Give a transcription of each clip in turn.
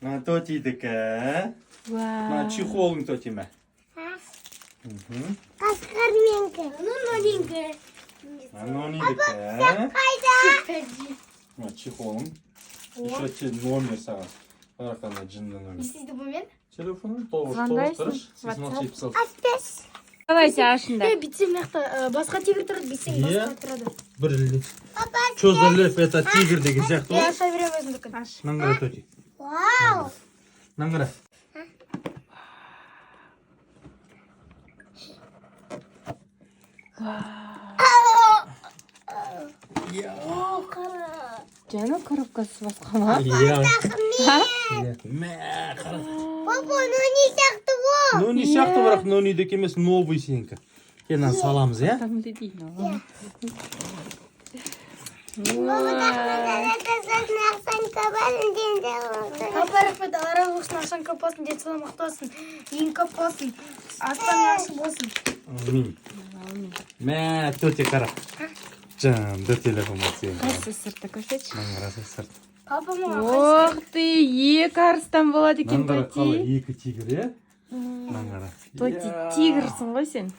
Тотидікі. Чехолың тоти ме? Қасқырменкі. Ноненькі. Нонидікі. Қайда? Чехолың. Еще номер саған. Барақана жынды номер. Естейді бұл мен? Телефоным 9-9-40-86-76. Аспес. Давайте ашында. Битсем мақта басқа тигр тұрады, битсем басқа тұрады. Бір ілді. Чозалеп, это тигр деген сияқты Я ғой. аша берем өзімдікін. Наңғыра тоти. Вау. Наңғыра. Жаңа коробкасы басқа ма? Мә, қара. Папа, нони сияқты ғой. Нони сияқты бірақ нонидікі емес, новый сенікі. Кенан саламыз, е? Там дейді. Мама тақмын ақсан кабарын денде ғой. Папа рахмет, ара болсын, ақшаң көп болсын, денсаулығың мықты болсын, ең көп болсын, аспан ашық болсын. Амин. Мә, тоти қара. Жанды телефонға сен. Қайсы сыртты көрсетші. Наңғырасы сырт. Папа мама Ох ты, екі арыстан болады екен Наңғыра қалы Тоти. екі тигр, е? Наңғыра. Тоти тигрсың ғой сен.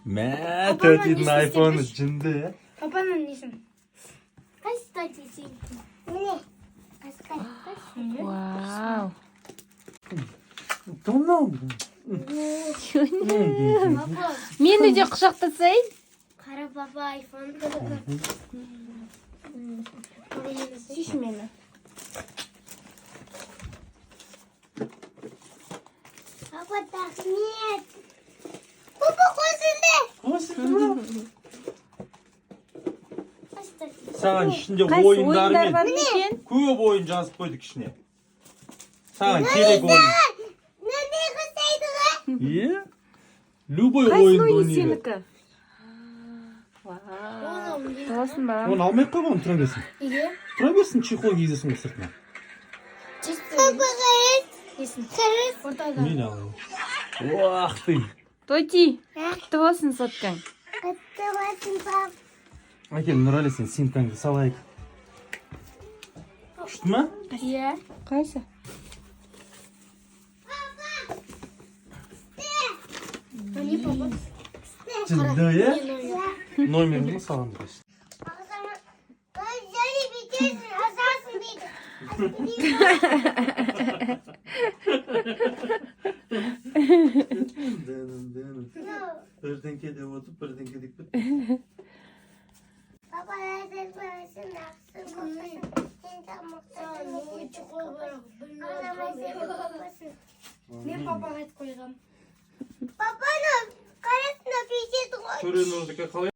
Мә, тотидің айфоны жынды, е? папаның несін? Қайсы тотисің? Міне. Қасқыр. Вау. Тонау. Папа, Мені де құшақтасайын. Қара папа айфон. сүйші мені. Папа тахмет. Папа қосынды. Қосылды ма? Қайсы тотисің? Саған ішінде Қайсы ойындар ойындар бар мен екен? көп ойын жазып қойдық ішіне. Саған керек ойын. Нони қыстайды ғой. Е? Любой Қайсы ойынды ойын ойнайды. сенікі? Таласын ба? Оны алмай қойған, тұра берсін. Неге? Тұра берсін, чехол кигізесің ғой сыртына. Папа қайыс. Несін? Қайыс. Ортада. Мен алайын. Уақ ты. Тоти, құтты болсын соткаң. Құтты болсын пап. Әкел, Нұрали, сен симкаңды салайық. Күшті ма? Иә. Қайсы? Не папа? Жынды, е? Номерін салам дұрыс. Және битесің, асасын дейді. Бірден кеде отып, бірден кедік біт. Папа әзір бәрісін ақсы болсын. Сен тамақтасын. Мен папаға айтып қойғам. Папаның қарасына пешеті ғой. Көрен ордыға қалай?